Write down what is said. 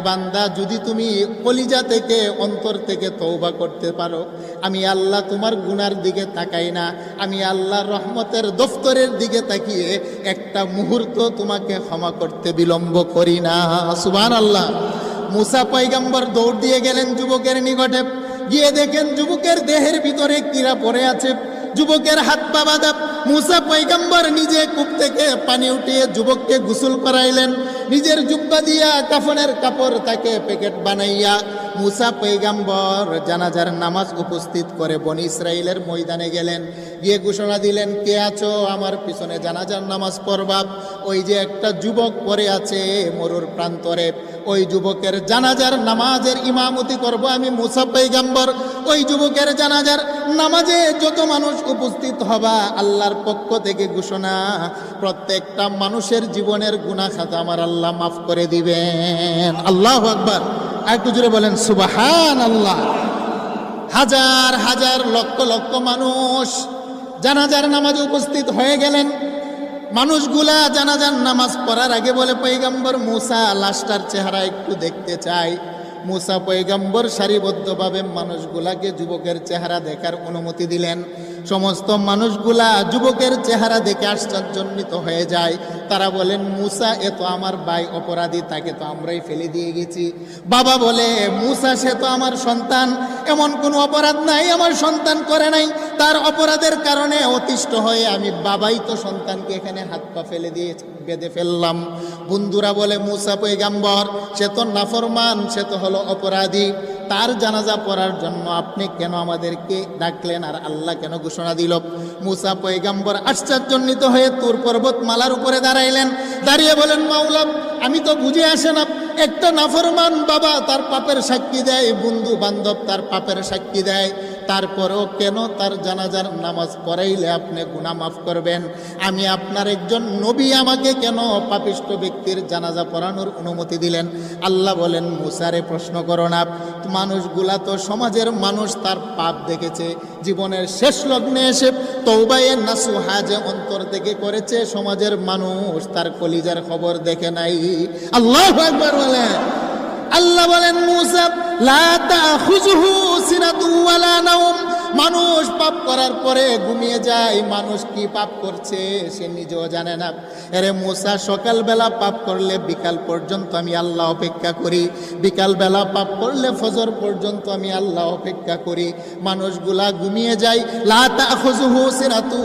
বান্দা, যদি তুমি কলিজা থেকে অন্তর থেকে তওবা করতে পারো, আমি আল্লাহ তোমার গুনার দিকে তাকাই না, আমি আল্লাহর রহমতের দফতরের দিকে তাকিয়ে একটা মুহূর্ত তোমাকে ক্ষমা করতে বিলম্ব করি না। সুবহানাল্লাহ। মুসা পয়গম্বর দৌড় দিয়ে গেলেন যুবকের নিকটে, গিয়ে দেখেন যুবকের দেহের ভিতরে কীড়া পড়ে আছে, যুবকের হাত পা বাঁধা। মুসা পয়গম্বর নিজে কূপ থেকে পানি উঠিয়ে যুবককে গোসল করাইলেন, নিজের জুব্বা দিয়া কাফনের কাপড় তাকে প্যাকেট বানাইয়া মুসা পয়গম্বর জানাজার নামাজ উপস্থিত করে বনি ইসরাইলের ময়দানে গেলেন, গিয়ে ঘোষণা দিলেন, কে আছো আমার পিছনে জানাজার নামাজ পড়বা? ওই যে একটা যুবক পড়ে আছে মরুর প্রান্তরে, ওই যুবকের জানাজার নামাজের ইমামতি করব আমি মুসা পয়গম্বর। ওই যুবকের জানাজার নামাজে যত মানুষ উপস্থিত হবা, আল্লাহর পক্ষ থেকে ঘোষণা, প্রত্যেকটা মানুষের জীবনের গুনাহ খাতা আমার আল্লাহ মাফ করে দিবেন। আল্লাহু আকবার। একটু জোরে বলেন সুবহানাল্লাহ। হাজার হাজার লক্ষ লক্ষ মানুষ জানাজার নামাজে উপস্থিত হয়ে গেলেন। মানুষগুলা জানাজার নামাজ পড়ার আগে বলে, পয়গম্বর মুসা, লাশটার চেহারা একটু দেখতে চাই। মুসা পয়গম্বর সারিবদ্ধভাবে মানুষগুলাকে যুবকের চেহারা দেখার অনুমতি দিলেন। সমস্ত মানুষগুলা যুবকের চেহারা দেখে আশ্চর্যান্বিত হয়ে যায়। তারা বলেন, মুসা এ তো আমার ভাই অপরাধী, তাকে তো আমরাই ফেলে দিয়ে গেছি। বাবা বলে, মুসা সে তো আমার সন্তান, এমন কোনো অপরাধ নাই আমার সন্তান করে নাই, তার অপরাধের কারণে অতিষ্ঠ হয়ে আমি বাবাই তো সন্তানকে এখানে হাত পা ফেলে দিয়ে বেঁধে ফেললাম। বন্ধুরা বলে, মুসা পয়গম্বর সে তো নাফরমান, সে তো হলো অপরাধী, তার জানাজা পড়ার জন্য আপনি কেন আমাদেরকে ডাকলেন আর আল্লাহ কেন ঘোষণা দিল? মুসা পয়গম্বর আশ্চর্যান্বিত হয়ে তুর পর্বতমালার উপরে দাঁড়াইলেন, দাঁড়িয়ে বলেন, মাওলা আমি তো বুঝে আসে না, একটা নাফরমান বাবা তার পাপের সাক্ষী দেয়, বন্ধু বান্ধব তার পাপের সাক্ষী দেয়, তারপরেও কেন তার জানাজার নামাজ পড়াইলে আপনি গুনাহ মাফ করবেন? আমি আপনার একজন নবী, আমাকে কেন পাপিষ্ঠ ব্যক্তির জানাজা পড়ানোর অনুমতি দিলেন? আল্লাহ বলেন, মুসারে প্রশ্ন করো না, মানুষগুলা তো সমাজের মানুষ, তার পাপ দেখেছে, জীবনের শেষ লগ্নে এসে তওবায়ে নাসুহা যে অন্তর থেকে করেছে, সমাজের মানুষ তার কলিজার খবর দেখে নাই। আল্লাহু আকবার বলেন। আল্লাহ বলেন, মুসা লা তাখুযুহু সিনাতু ওয়ালা নাওম। মানুষ পাপ করার পরে ঘুমিয়ে যায়, মানুষ কি পাপ করছে সে নিজেও জানে না। আরে মুসা, সকালবেলা পাপ করলে বিকাল পর্যন্ত আমি আল্লাহ অপেক্ষা করি, বিকালবেলা পাপ করলে ফজর পর্যন্ত আমি আল্লাহ অপেক্ষা করি। মানুষগুলা ঘুমিয়ে যায়। লা তাখুযুহু সিনাতু